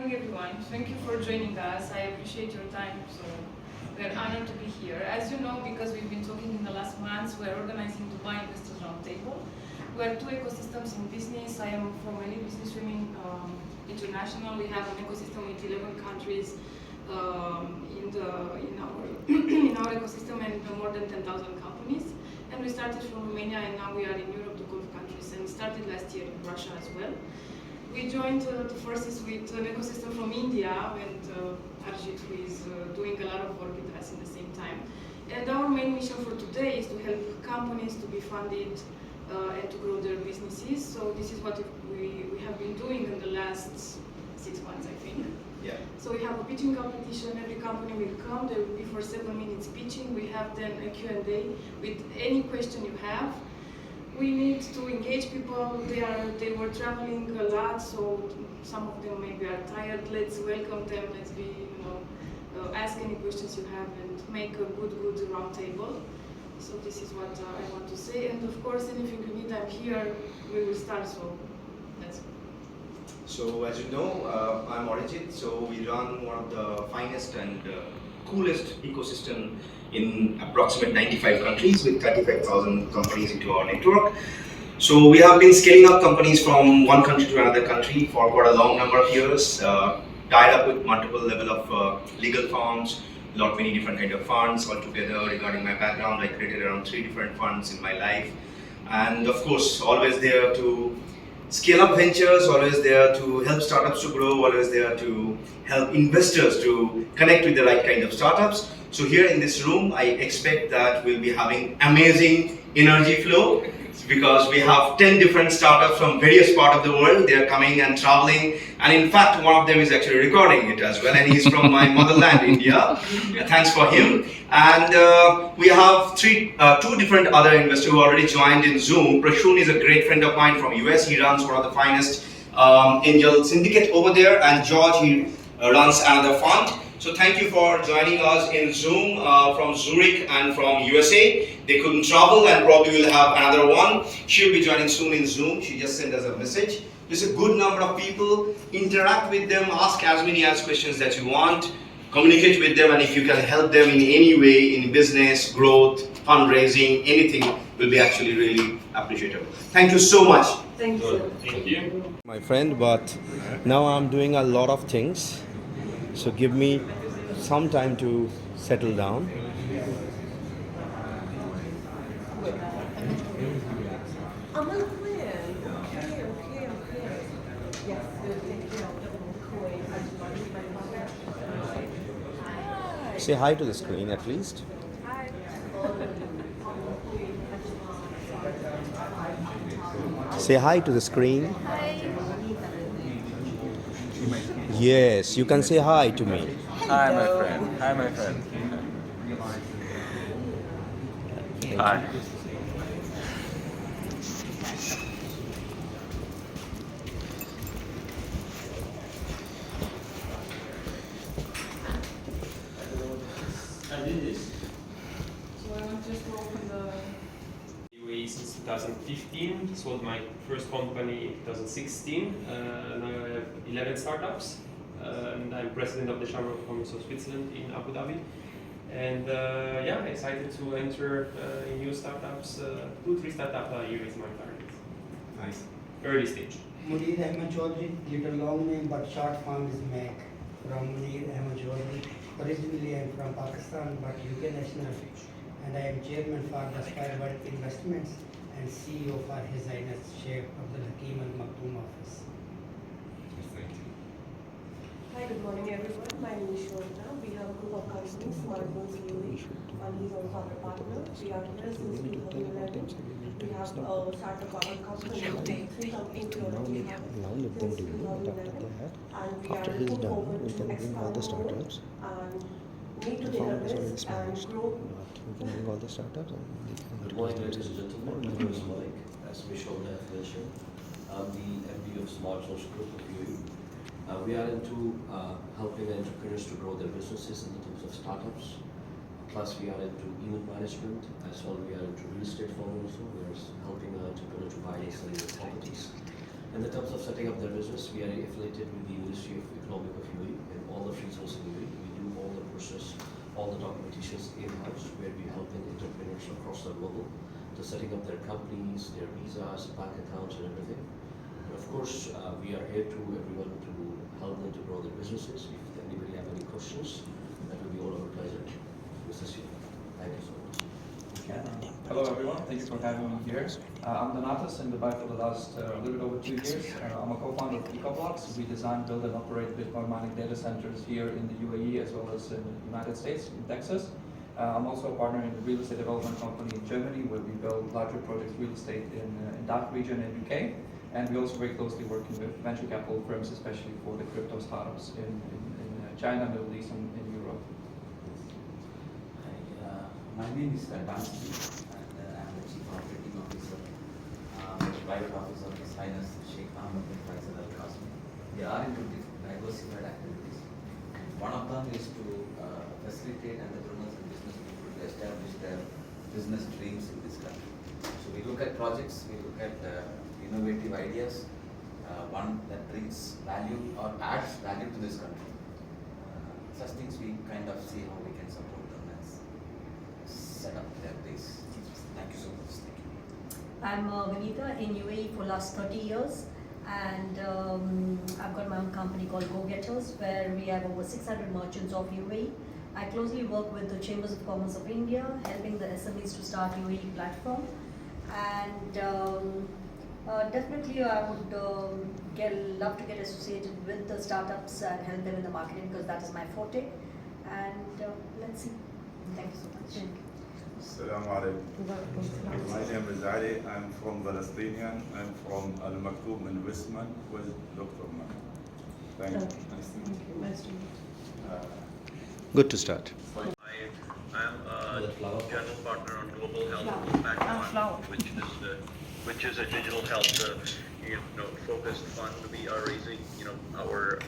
morning, everyone. Thank you for joining us. I appreciate your time. So we're honored to be here. As you know, because we've been talking in the last months, we're organizing Dubai Investors Roundtable. We're two ecosystems in business. I am from Elite Business Women International. We have an ecosystem with 11 countries in our ecosystem and more than 10,000 companies. And we started from Romania and now we are in Europe, the Gulf countries, and started last year in Russia as well. We joined the forces with an ecosystem from India and Arjit, who is doing a lot of work with us in the same time. And our main mission for today is to help companies to be funded and to grow their businesses. So this is what we have been doing in the last 6 months, I think. Yeah. So we have a pitching competition. Every company will come. There will be for 7 minutes pitching. We have then a Q&A with any question you have. We need to engage people. They were traveling a lot, so some of them maybe are tired. Let's welcome them. Let's be, ask any questions you have and make a good round table. So this is what I want to say. And of course, anything you need, I'm here. We will start. So let's go. So as you know, I'm Arijit. So we run one of the finest and coolest ecosystem in approximate 95 countries with 35,000 companies into our network. So we have been scaling up companies from one country to another country for quite a long number of years, tied up with multiple level of legal firms, many different kind of funds altogether. Regarding my background, I created around 3 different funds in my life. And of course, always there to scale up ventures, always there to help startups to grow, always there to help investors to connect with the right kind of startups. So here in this room, I expect that we'll be having amazing energy flow because we have 10 different startups from various parts of the world. They are coming and traveling, and in fact, one of them is actually recording it as well, and he's from my motherland, India. Thanks for him. And we have 2 different other investors who already joined in Zoom. Prashun is a great friend of mine from US. He runs one of the finest angel syndicate over there, and George, he runs another fund. So thank you for joining us in Zoom from Zurich and from USA. They couldn't travel and probably will have another one. She'll be joining soon in Zoom. She just sent us a message. There's a good number of people. Interact with them, ask as many questions that you want, communicate with them, and if you can help them in any way in business, growth, fundraising, anything will be actually really appreciable. Thank you so much. Thank you. Thank you. My friend, but now I'm doing a lot of things. So give me some time to settle down. Say hi to the screen at least. Say hi to the screen. Yes, you can say hi to me. Hi, my friend. Hi, my friend. Hi. I did this. So I want just to open the. UAE since 2015. Sold my first company in 2016. Now I have 11 startups. And I'm president of the Chamber of Commerce of Switzerland in Abu Dhabi. And excited to enter in new startups. 2-3 startups a year is my target. Nice. Early stage. Munir Ahmed Chaudhry, little long name but short form is Mac. From Munir Ahmed Chaudhry. Originally I am from Pakistan but UK national, and I am chairman for the Spire World Investments and CEO for His Highness Sheikh Abdul Hakim Al Maktoum office. Hi, good morning everyone. My name is Shweta. We have a group of companies, Smartphones UAE, and he's also our partner. We are here since 2011. We have a startup our company, 3 companies we already have since 2011. And we After are he's looking done, forward we to can bring all the expand more startups. and meet The together farm is already with and smashed, grow. but we can bring all the startups and we can Good morning, ladies and gentlemen. My name is Mike. As Michelle have mentioned, I'm the MD of Smart Source Group of UAE. We are into helping entrepreneurs to grow their businesses in terms of startups. Plus, we are into event management. As well, we are into real estate firm also. We are helping an entrepreneur to buy and sell their properties. In the terms of setting up their business, we are affiliated with the Ministry of Economic of UAE and all the free zones in UAE. We do all the process, all the documentations in-house, where we help entrepreneurs across the globe to setting up their companies, their visas, bank accounts, and everything. And of course, we are here to everyone to help them to grow their businesses. If anybody have any questions, that will be all our pleasure to assist you. Thank you so much. Hello everyone, thank you for having me here. I'm Donatas in Dubai for the last little bit over 2 years. I'm a co-founder of EcoBlocks. We design, build and operate Bitcoin mining data centers here in the UAE as well as in the United States, in Texas. I'm also a partner in the real estate development company in Germany where we build larger projects real estate in DACH region and UK. And we also very closely working with venture capital firms, especially for the crypto startups in China, Middle East and in Europe. My name is Danski and I am the Chief Operating Officer, Private Office of His Highness Sheikh Ahmed bin Faisal Al Qasmi. We are into diversified activities. One of them is to facilitate entrepreneurs and business people to establish their business dreams in this country. So we look at projects, we look at innovative ideas, one that brings value or adds value to this country. Such things we kind of see how we can support them as set up their place. Thank you so much. Thank you. I'm Vinita in UAE for last 30 years and I've got my own company called Go-Getters where we have over 600 merchants of UAE. I closely work with the Chambers of Commerce of India, helping the SMEs to start UAE platform, and definitely I would love to get associated with the startups and help them in the marketing because that is my forte, and let's see. Thank you so much. Assalamu alaikum. My name is Ali. I'm from Palestinian. I'm from Al Maktoum Investment with Dr. Man. Thank you. Nice to meet you. Nice to meet you. Good to start. I'm a general partner on Global Health Impact Fund, which is a digital health focused fund. We are raising our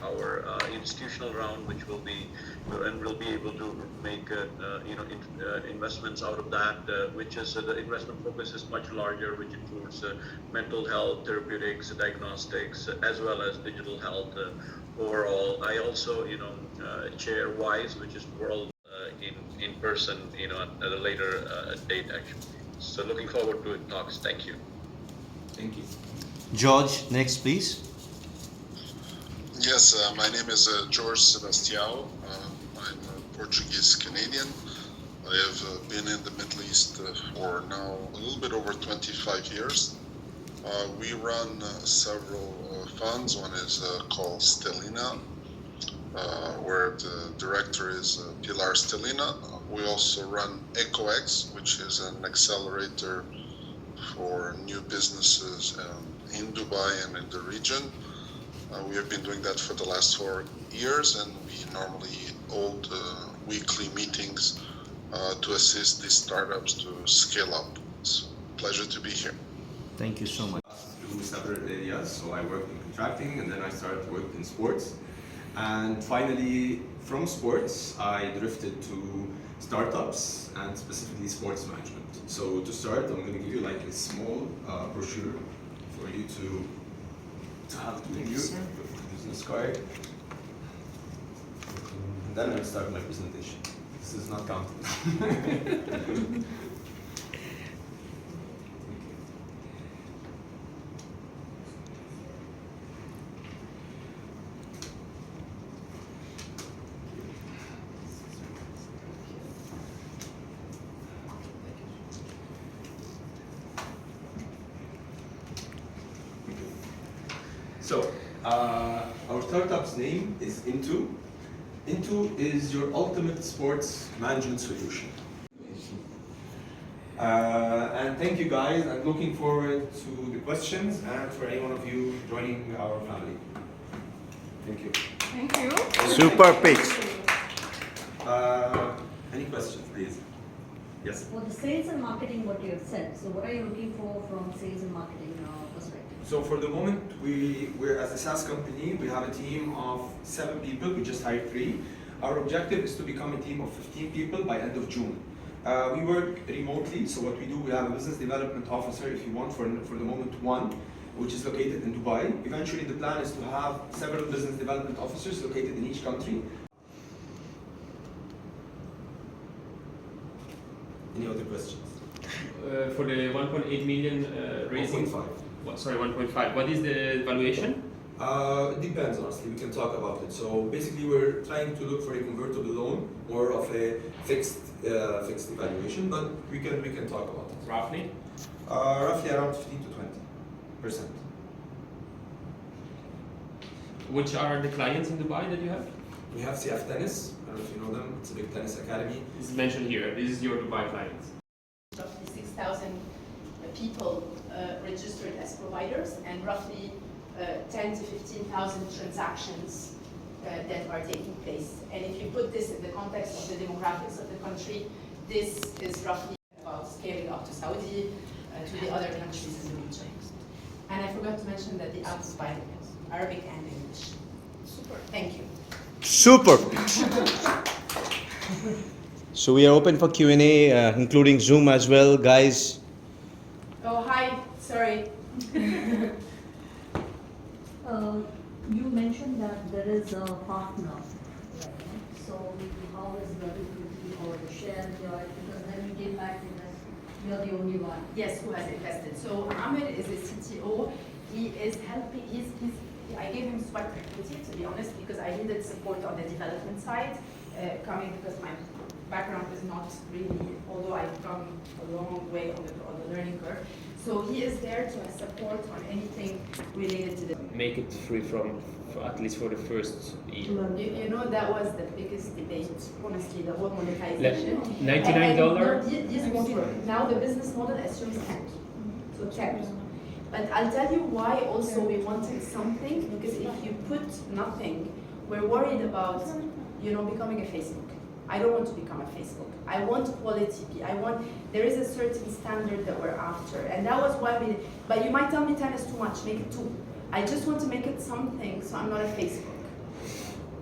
institutional round, which will be and we'll be able to make investments out of that, which is the investment focus is much larger, which includes mental health, therapeutics, diagnostics, as well as digital health overall. I also chair WISE, which is World in person at a later date actually. So looking forward to it talks. Thank you. Thank you. George, next please. Yes, my name is George Sebastião. I'm a Portuguese Canadian. I have been in the Middle East for now a little bit over 25 years. We run several funds. One is called Stellina, where the director is Pilar Stellina. We also run EcoX, which is an accelerator for new businesses in Dubai and in the region. We have been doing that for the last 4 years, and we normally hold weekly meetings to assist these startups to scale up. It's a pleasure to be here. Thank you so much. Through several areas, so I worked in contracting and then I started to work in sports. And finally, from sports, I drifted to startups and specifically sports management. So to start, I'm going to give you like a small brochure for you to have to review business card. And then I'll start my presentation. This is not counted. So, our startup's name is Into. Into is your ultimate sports management solution. And thank you guys. I'm looking forward to the questions and for any one of you joining our family. Thank you. Thank you. Super pitch. Any questions, please? Yes. For the sales and marketing, what you have said, so what are you looking for from sales and marketing perspective? So for the moment, we're as a SaaS company, we have a team of 7 people. We just hired 3. Our objective is to become a team of 15 people by end of June. We work remotely, so what we do, we have a business development officer, if you want, for the moment 1. which is located in Dubai. Eventually, the plan is to have several business development officers located in each country. Any other questions? For the 1.8 million raising? 1.5. Sorry, 1.5. What is the valuation? It depends, honestly. We can talk about it. So basically, we're trying to look for a convertible loan or of a fixed evaluation, but we can talk about it. Roughly? Roughly around 15 to 20%. Which are the clients in Dubai that you have? We have CF Tennis. I don't know if you know them. It's a big tennis academy. This is mentioned here. This is your Dubai clients. Roughly 6,000 people registered as providers, and roughly 10 to 15,000 transactions that are taking place. And if you put this in the context of the demographics of the country, this is roughly about scaling up to Saudi, to the other countries in the region. And I forgot to mention that the app is bilingual, Arabic and English. Super. Thank you. Super. So we are open for Q&A, including Zoom as well, guys. Oh, hi. Sorry. You mentioned that there is a partner, right? So how is the equity or the share here? Because then you came back to that you're the only one. Yes, who has invested. So Ahmed is a CTO. He is helping. I gave him sweat equity, to be honest, because I needed support on the development side, coming because my background is not really, although I've come a long way on the learning curve. So he is there to support on anything related to the. Make it free from at least for the first year. You know, that was the biggest debate, honestly, the whole monetization. $99? This won't work. Now the business model assumes 10. So 10. But I'll tell you why also we wanted something, because if you put nothing, we're worried about, becoming a Facebook. I don't want to become a Facebook. I want quality. There is a certain standard that we're after. And that was why but you might tell me 10 is too much, make it 2. I just want to make it something, so I'm not a Facebook.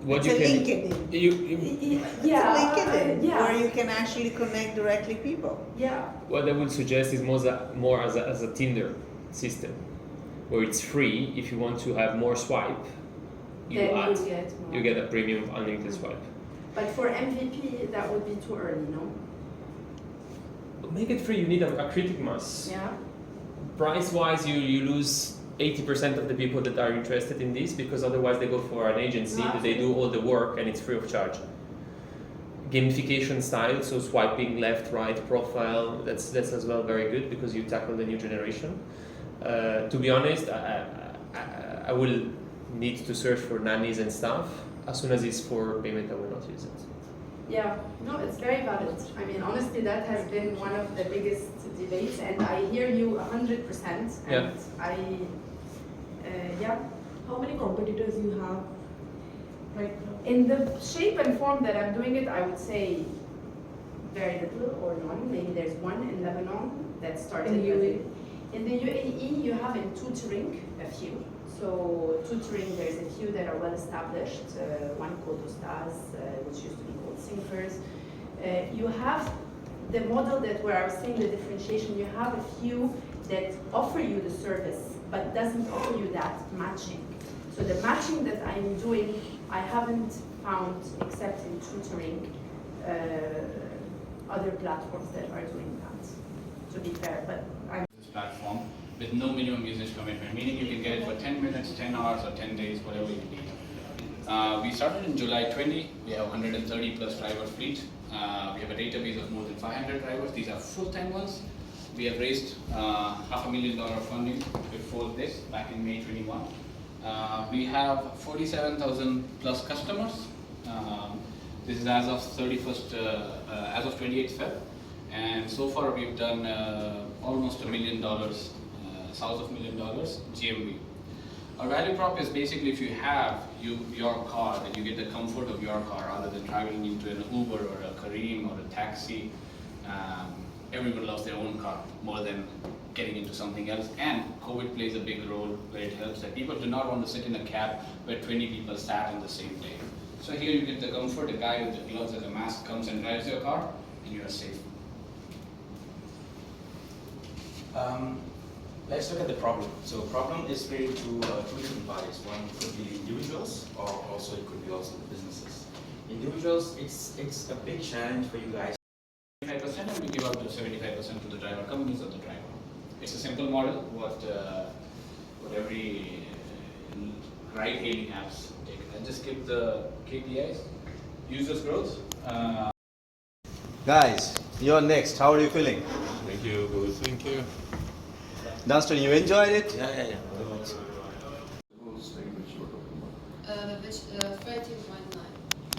What it's you a can, LinkedIn. Yeah, it's a LinkedIn, yeah. where you can actually connect directly people. Yeah. What I would suggest is more as a Tinder system, where it's free. If you want to have more swipe, you get a premium unlimited swipe. But for MVP, that would be too early, no? Make it free. You need a critical mass. Yeah. Price-wise, you lose 80% of the people that are interested in this, because otherwise they go for an agency that they do all the work and it's free of charge. Gamification style, so swiping left, right, profile, that's as well very good because you tackle the new generation. To be honest, I will need to search for nannies and stuff. As soon as it's for payment, I will not use it. Yeah, no, it's very valid. I mean, honestly, that has been one of the biggest debates, and I hear you 100%. And yeah. How many competitors you have right now? In the shape and form that I'm doing it, I would say very little or none. Maybe there's one in Lebanon that started. In UAE? In the UAE, you have in tutoring a few. So tutoring, there's a few that are well established. One called Ustaz, which used to be called Sinkers. You have the model where I was saying the differentiation. You have a few that offer you the service, but doesn't offer you that matching. So the matching that I'm doing, I haven't found, except in tutoring, other platforms that are doing that. To be fair, but I'm. This platform with no minimum usage commitment, meaning you can get it for 10 minutes, 10 hours, or 10 days, whatever you need. We started in July 20. We have 130 plus driver fleet. We have a database of more than 500 drivers. These are full-time ones. We have raised $500,000 funding before this, back in May 21. We have 47,000 plus customers. This is as of 28th Feb. And so far we've done almost $1 million, south of $1 million GMV. Our value prop is basically if you have your car, then you get the comfort of your car rather than traveling into an Uber or a Careem or a taxi. Everyone loves their own car more than getting into something else. And COVID plays a big role where it helps that people do not want to sit in a cab where 20 people sat on the same day. So here you get the comfort, a guy with the gloves and the mask comes and drives your car and you are safe. Let's look at the problem. So problem is related to two different parties. One could be individuals, or also it could be also the businesses. Individuals, it's a big challenge for you guys. 75% and we give out the 75% to the driver, companies of the driver. It's a simple model, what every ride-hailing apps take. I just give the KPIs, users growth. Guys, you're next. How are you feeling? Thank you, good. Thank you. Dunstan, you enjoyed it? Yeah.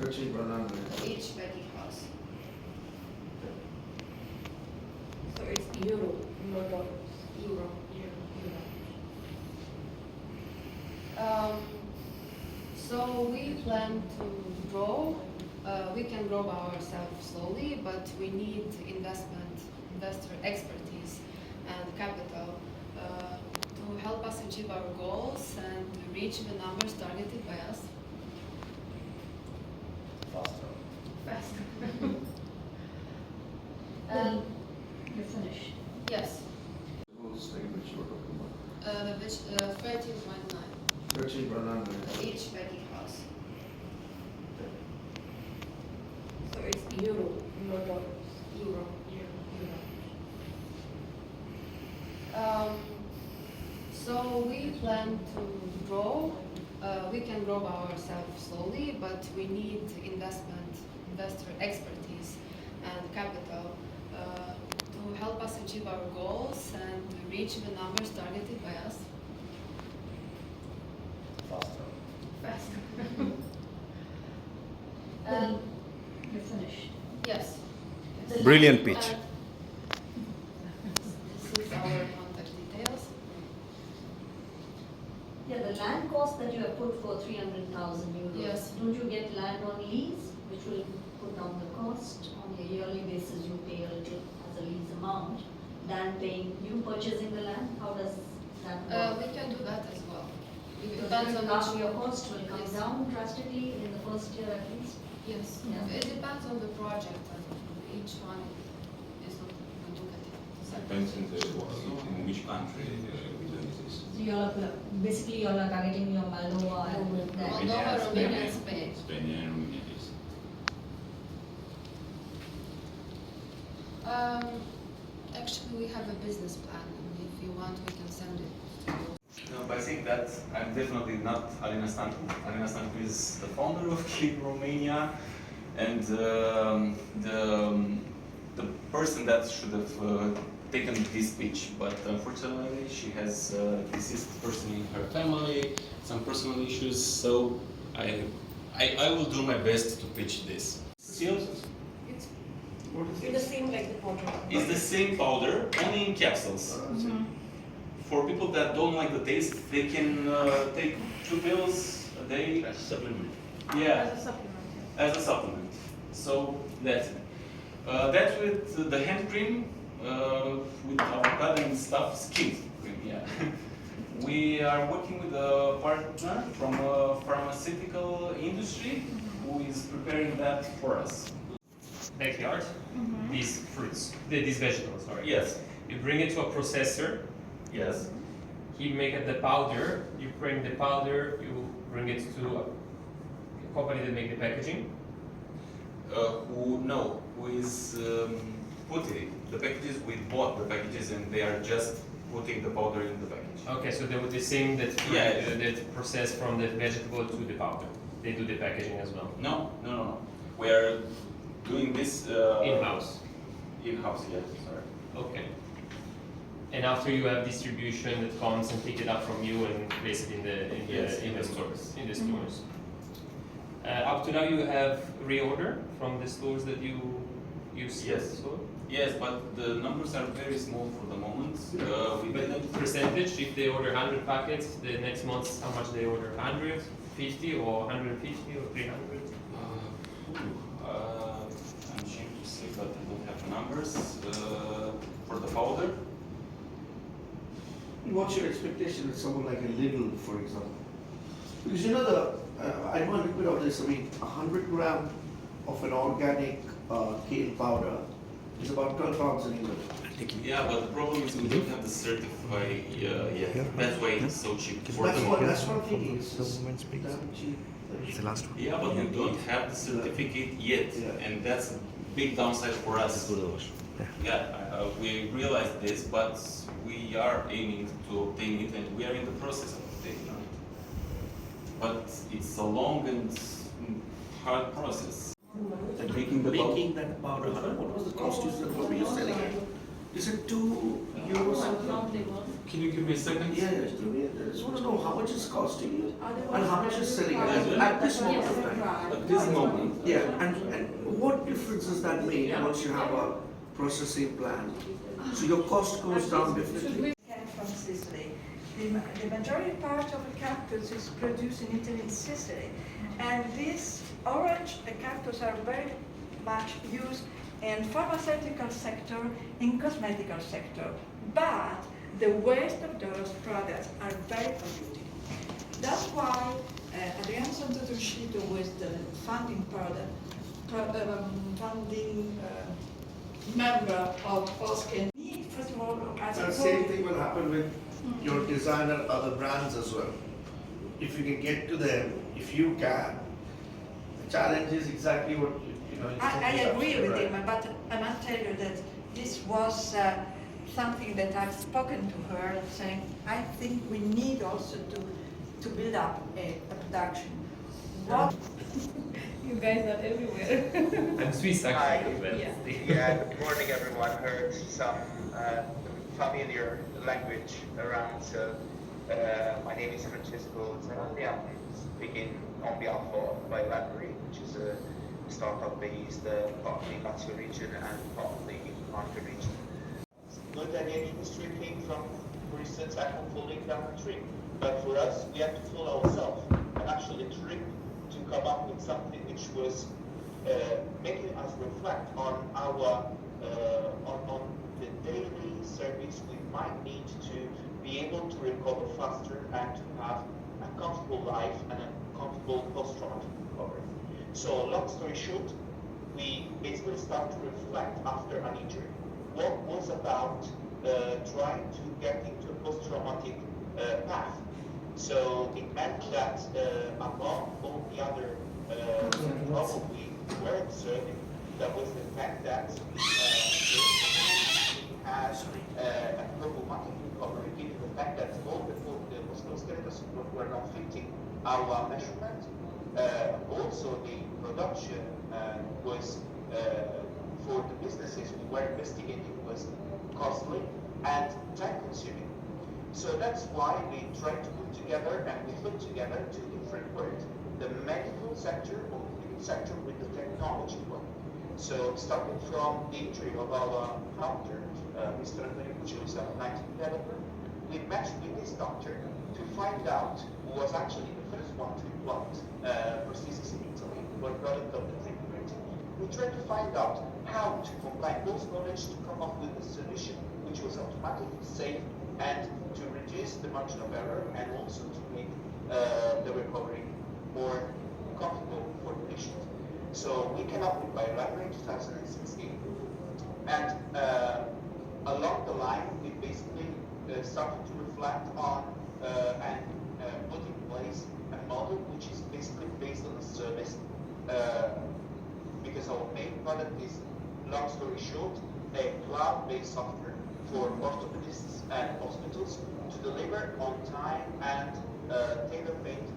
Which 1319 each packing house. So it's euro, not dollars. Euro. So we plan to grow. We can grow ourselves slowly, but we need investor expertise and capital to help us achieve our goals and reach the numbers targeted by us. Faster. You're finished. Yes. Which 1319 each packing house. So it's euro, not dollars. Euro. So we plan to grow. We can grow ourselves slowly, but we need investor expertise and capital to help us achieve our goals and reach the numbers targeted by us. Faster. You're finished. Yes. Brilliant pitch. This is our contact details. Yeah, the land cost that you have put for 300,000 euros. Yes. Don't you get land on lease, which will put down the cost on a yearly basis? You pay a little as a lease amount than paying you purchasing the land. How does that work? We can do that as well. It Because depends on which your cost will come down drastically in the first year at least. Yes. Yeah. It depends on the project, and each one is not going to get it. Depends in which country we do this. So you are targeting your Moldova and Moldova, Romania, and Spain. Spain and Romania, yes. Actually, we have a business plan, and if you want, we can send it to you. No, but I think that I'm definitely not Alina Stancu. Alina Stancu is the founder of Click Romania, and the person that should have taken this pitch, but unfortunately she has a deceased person in her family, some personal issues, so I will do my best to pitch this. Still, It's the same like the powder. it's the same powder, only in capsules. For people that don't like the taste, they can take 2 pills a day. As a supplement. Yeah. As a supplement. As a supplement. So that's it. That's with the hand cream, with avocado and stuff, skin cream, yeah. We are working with a partner from a pharmaceutical industry who is preparing that for us. Backyard, these fruits, these vegetables, sorry. Yes. You bring it to a processor. Yes. He make it the powder. You bring the powder. You bring it to a company that make the packaging. Who is putting it. The packages, we bought the packages and they are just putting the powder in the package. Okay, so they would the same that Yeah. that process from the vegetable to the powder. They do the packaging as well. No. We are doing this In-house. In-house, yes. Sorry. Okay. And after you have distribution that comes and pick it up from you and place it in the stores. In the stores. Up to now, you have reorder from the stores that you Yes. sold? Yes, but the numbers are very small for the moment. But percentage, if they order 100 packets, the next month, how much they order? 100, 50, or 150, or 300? I'm ashamed to say, but I don't have the numbers for the powder. What's your expectation with someone like a Lidl, for example? Because you know I know a little bit of this. I mean, 100 gram of an organic kale powder It's about 12 pounds in England. Yeah, but the problem is we don't have the certified yet. That's why it's so cheap. That's what I'm thinking. It's damn cheap. It's the last one. Yeah, but we don't have the certificate yet, and that's a big downside for us. Yeah, we realize this, but we are aiming to obtain it, and we are in the process of obtaining it. But it's a long and hard process. Making that powder, what was the cost you said? What were you selling it? Is it €2? Can you give me a second? Yeah, I just want to know how much it's costing you and how much is selling at this moment of time. At this moment? Yeah, and what difference does that make once you have a processing plant? So your cost goes down definitely. From Sicily. The majority part of the cactus is produced in Italy and Sicily. And these orange cactus are very much used in pharmaceutical sector, in cosmetical sector. But the waste of those products are very polluting. That's why Adriano Sant'Uscito was the founding member of OSCE. First of all, as The same thing will happen with your designer, other brands as well. If you can get to them, if you can, the challenge is exactly what I agree with him, but I must tell you that this was something that I've spoken to her, saying I think we need also to build up a production. What? You guys are everywhere. I'm Swiss actually. Yeah, good morning everyone. Heard some familiar language around. So my name is Francesco Zanelli. I'm speaking on behalf of my library, which is a startup based partly in Lazio region and partly in Marche region. Good that any industry came from, for instance, apple falling down a tree. But for us, we had to follow ourselves and actually trip to come up with something which was making us reflect on our on the daily service we might need to be able to recover faster and to have a comfortable life and a comfortable post-traumatic recovery. So long story short, we basically start to reflect after an injury. What was about trying to get into a post-traumatic path. So it meant that among all the other problems we were observing, there was the fact that we had a problematic recovery given the fact that all the musculoskeletal were not fitting our measurement. Also the production was, for the businesses we were investigating, was costly and time consuming. So that's why we tried to put together, and we put together two different words, the medical sector or the medical sector with the technology one. So starting from the injury of our founder, Mr. Antonio Pucci, who is a 19 developer, we matched with this doctor to find out who was actually the first one to implant prosthesis in Italy, were product of the treatment. We tried to find out how to combine those knowledge to come up with a solution which was automatic, safe, and to reduce the margin of error, and also to make the recovery more comfortable for the patient. So we came up with Biolibrary in 2016, and along the line we basically started to reflect on and put in place a model which is basically based on a service, because our main product is, long story short, a cloud-based software for orthopedists and hospitals to deliver on time and tailor-made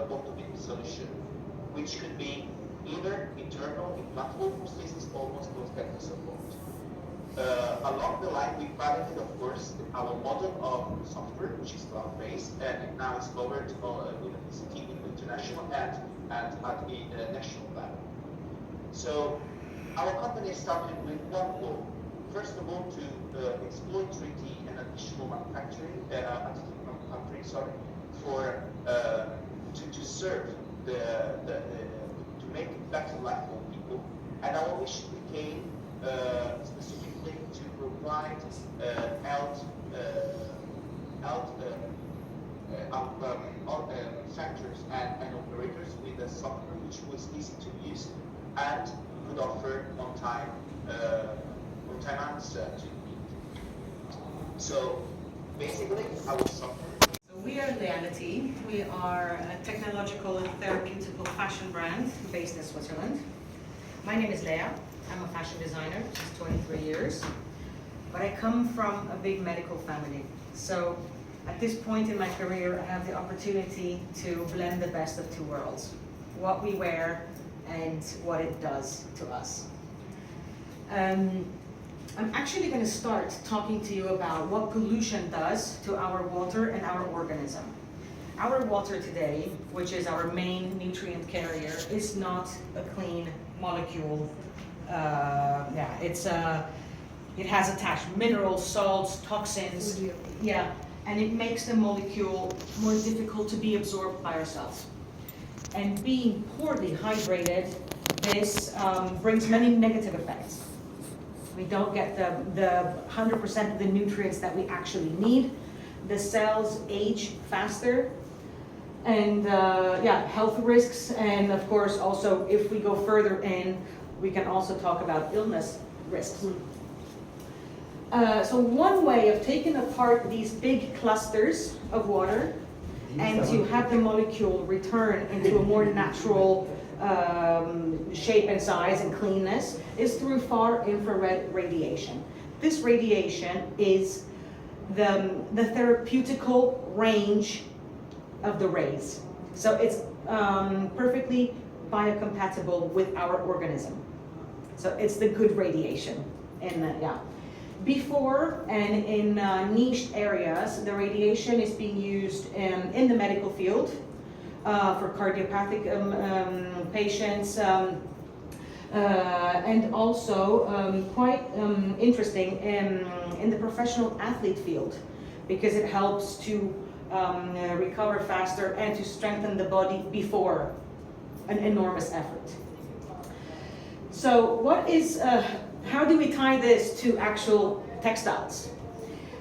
orthopedic solution, which could be either internal implantable prosthesis or musculoskeletal support. Along the line, we piloted, of course, our model of software, which is cloud-based, and it now is covered with PCT in international and at the national level. So our company started with one goal. First of all, to exploit 3D and additional manufacturing, for to serve to make it better life for people. And our mission became specifically to provide health sectors and operators with a software which was easy to use and could offer on time time answer to me. So basically, I will stop. So we are Reality. We are a technological and therapeutical fashion brand based in Switzerland. My name is Leah. I'm a fashion designer since 23 years. But I come from a big medical family. So at this point in my career, I have the opportunity to blend the best of two worlds. What we wear and what it does to us. I'm actually going to start talking to you about what pollution does to our water and our organism. Our water today, which is our main nutrient carrier, is not a clean molecule. It has attached minerals, salts, toxins, and it makes the molecule more difficult to be absorbed by ourselves. And being poorly hydrated, this brings many negative effects. We don't get the 100% of the nutrients that we actually need. The cells age faster, and health risks, and of course also if we go further in, we can also talk about illness risks. So one way of taking apart these big clusters of water and to have the molecule return into a more natural shape and size and cleanness is through far infrared radiation. This radiation is the therapeutical range of the rays. So it's perfectly biocompatible with our organism. So it's the good radiation. Before and in niche areas, the radiation is being used in the medical field for cardiopathic patients, and also quite interesting in the professional athlete field, because it helps to recover faster and to strengthen the body before an enormous effort. So how do we tie this to actual textiles?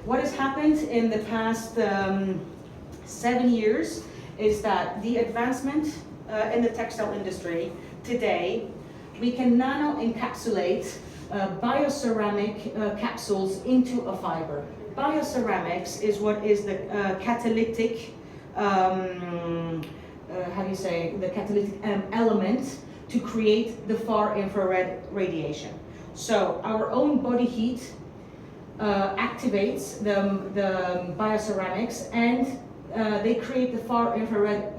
What has happened in the past 7 years is that the advancement in the textile industry today, we can nano-encapsulate bioceramic capsules into a fiber. Bioceramics is what is the catalytic, element to create the far infrared radiation. So our own body heat activates the bioceramics, and they create the far infrared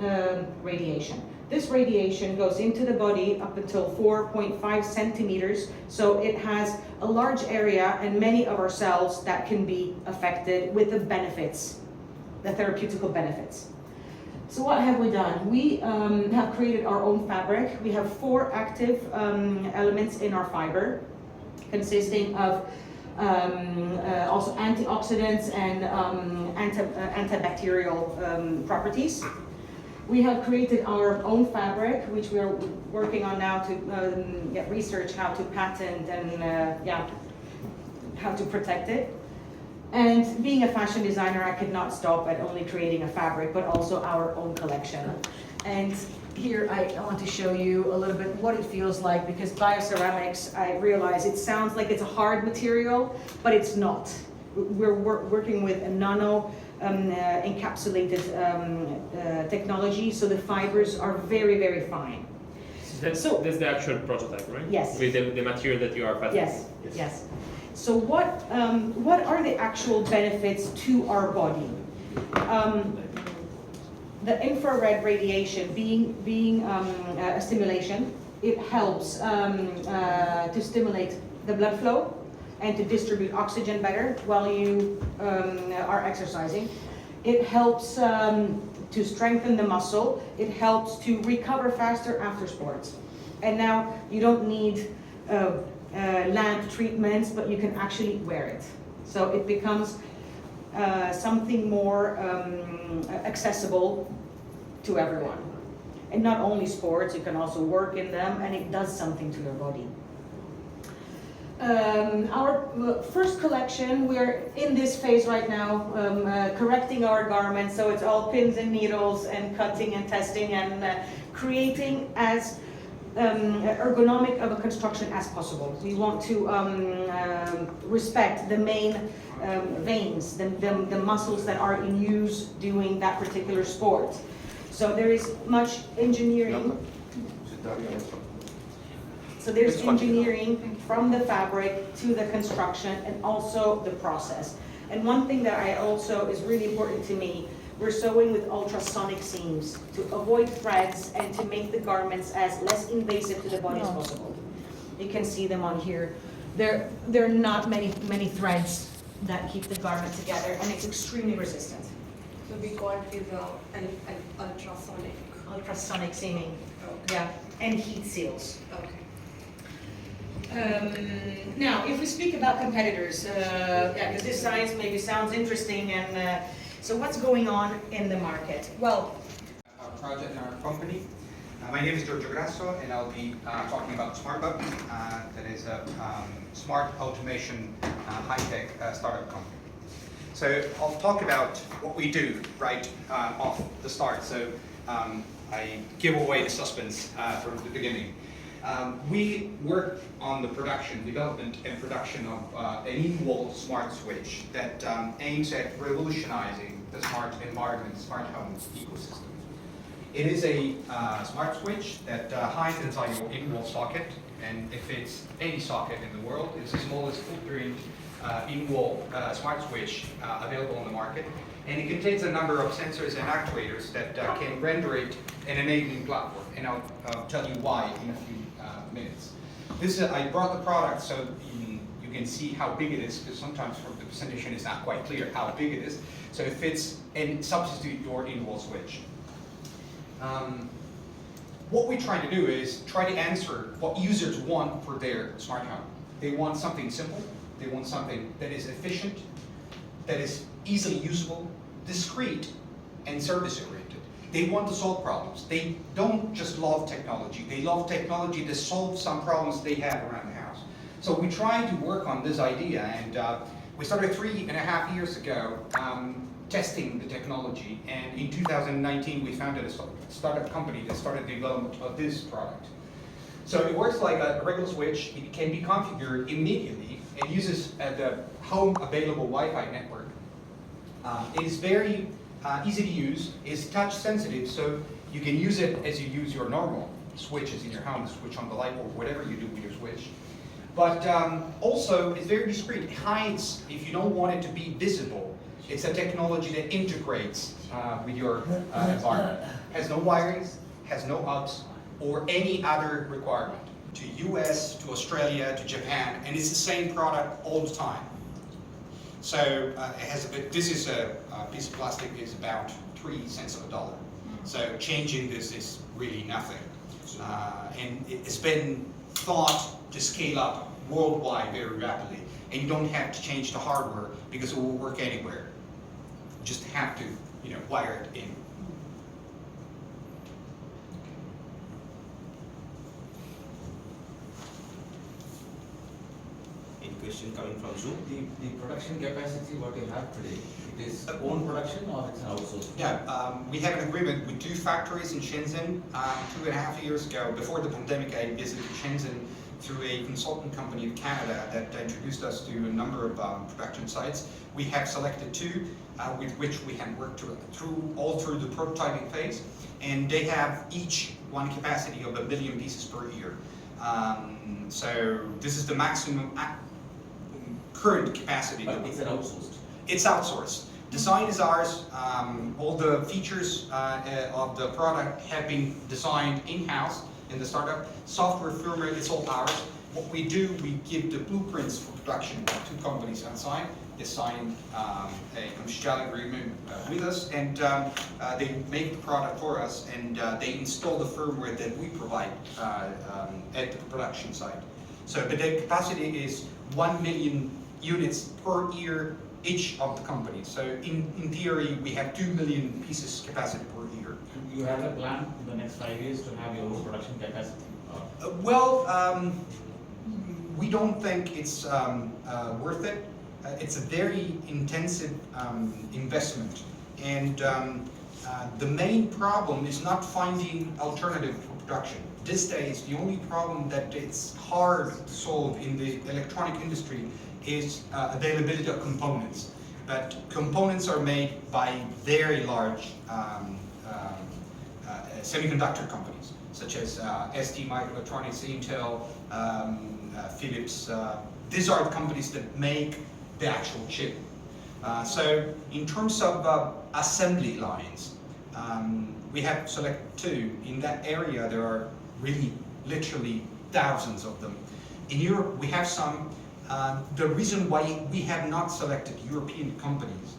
radiation. This radiation goes into the body up until 4.5 centimeters, so it has a large area and many of our cells that can be affected with the benefits, the therapeutical benefits. So what have we done? We have created our own fabric. We have 4 active elements in our fiber, consisting of also antioxidants and antibacterial properties. We have created our own fabric, which we are working on now to research how to patent and how to protect it. And being a fashion designer, I could not stop at only creating a fabric, but also our own collection. And here I want to show you a little bit what it feels like, because bioceramics, I realize it sounds like it's a hard material, but it's not. We're working with a nano encapsulated technology, so the fibers are very, very fine. That's the actual prototype, right? Yes. With the material that you are patenting. Yes. So what are the actual benefits to our body? The infrared radiation being a stimulation, it helps to stimulate the blood flow and to distribute oxygen better while you are exercising. It helps to strengthen the muscle. It helps to recover faster after sports. And now you don't need lamp treatments, but you can actually wear it. So it becomes something more accessible to everyone. And not only sports, you can also work in them, and it does something to your body. Our first collection, we're in this phase right now, correcting our garments, so it's all pins and needles and cutting and testing and creating as ergonomic of a construction as possible. We want to respect the main veins, the muscles that are in use doing that particular sport. So there is much engineering. So there's engineering from the fabric to the construction and also the process. And one thing that I also is really important to me, we're sewing with ultrasonic seams to avoid threads and to make the garments as less invasive to the body as possible. You can see them on here. There are not many threads that keep the garment together, and it's extremely resistant. So we call it an ultrasonic seaming. Okay. Yeah, and heat seals. Okay. Now, if we speak about competitors, yeah, because this science maybe sounds interesting, and so what's going on in the market? Well, our project in our company. My name is Giorgio Grasso, and I'll be talking about SmartBug, that is a smart automation high-tech startup company. So I'll talk about what we do right off the start. So I give away the suspense from the beginning. We work on the development and production of an in-wall smart switch that aims at revolutionizing the smart environment, smart home ecosystem. It is a smart switch that hides inside your in-wall socket, and it fits any socket in the world. It's the smallest footprint in-wall smart switch available on the market, and it contains a number of sensors and actuators that can render it an enabling platform, and I'll tell you why in a few minutes. I brought the product so you can see how big it is, because sometimes from the presentation it's not quite clear how big it is. So it fits and substitute your in-wall switch. What we try to do is try to answer what users want for their smart home. They want something simple, they want something that is efficient, that is easily usable, discreet, and service-oriented. They want to solve problems. They don't just love technology, they love technology to solve some problems they have around the house. So we try to work on this idea, and we started 3.5 years ago testing the technology, and in 2019 we founded a startup company that started the development of this product. So it works like a regular switch. It can be configured immediately and uses the home available Wi-Fi network. It is very easy to use, is touch sensitive, so you can use it as you use your normal switches in your home, switch on the light or whatever you do with your switch. But also it's very discreet. It hides if you don't want it to be visible. It's a technology that integrates with your environment. Has no wirings, has no hubs, or any other requirement. To US, to Australia, to Japan, and it's the same product all the time. So it has this is a piece of plastic is about 3 cents of a dollar. So changing this is really nothing. And it's been thought to scale up worldwide very rapidly. And you don't have to change the hardware because it will work anywhere. You just have to, wire it in. Question coming from Zoom. The production capacity what you have today, it is own production or it's an outsourced? Yeah, we have an agreement with 2 factories in Shenzhen. 2.5 years ago, before the pandemic, I visited Shenzhen through a consultant company in Canada that introduced us to a number of production sites. We have selected 2 with which we have worked all through the prototyping phase, and they have each one capacity of 1 million pieces per year. So this is the maximum current capacity. But it's outsourced? It's outsourced. Design is ours. All the features of the product have been designed in-house in the startup. Software, firmware, it's all ours. What we do, we give the blueprints for production to 2 companies outside. They sign a commercial agreement with us, and they make the product for us, and they install the firmware that we provide at the production site. So, but the capacity is 1 million units per year each of the companies. So in theory, we have 2 million pieces capacity per year. You have a plan in the next 5 years to have your own production capacity? We don't think it's worth it. It's a very intensive investment, and The main problem is not finding alternative for production. These days, the only problem that it's hard to solve in the electronic industry is availability of components. But components are made by very large semiconductor companies, such as ST Microelectronics, Intel, Philips. These are the companies that make the actual chip. So in terms of assembly lines, we have selected 2. In that area, there are really, literally thousands of them. In Europe, we have some. The reason why we have not selected European companies,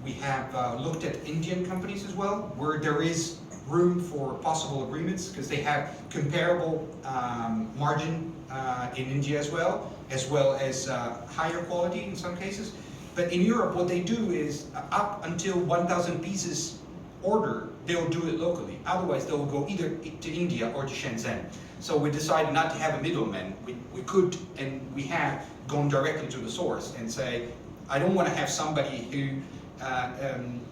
we have looked at Indian companies as well, where there is room for possible agreements, because they have comparable margin in India as well as higher quality in some cases. But in Europe, what they do is up until 1,000 pieces order, they'll do it locally. Otherwise, they'll go either to India or to Shenzhen. So we decided not to have a middleman. We could, and we have gone directly to the source and say, I don't want to have somebody who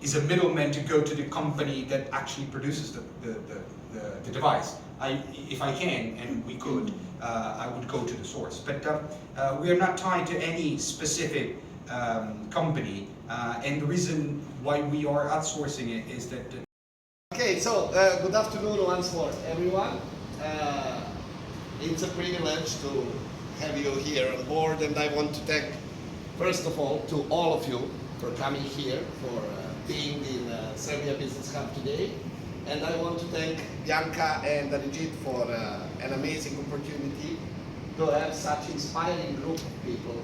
is a middleman to go to the company that actually produces the device. If I can, and we could, I would go to the source. But we are not tied to any specific company, and the reason why we are outsourcing it is that. Okay, so good afternoon once more, everyone. It's a privilege to have you here on board, and I want to thank, first of all, to all of you for coming here, for being in Serbia Business Hub today. And I want to thank Bianca and Arijit for an amazing opportunity to have such inspiring group of people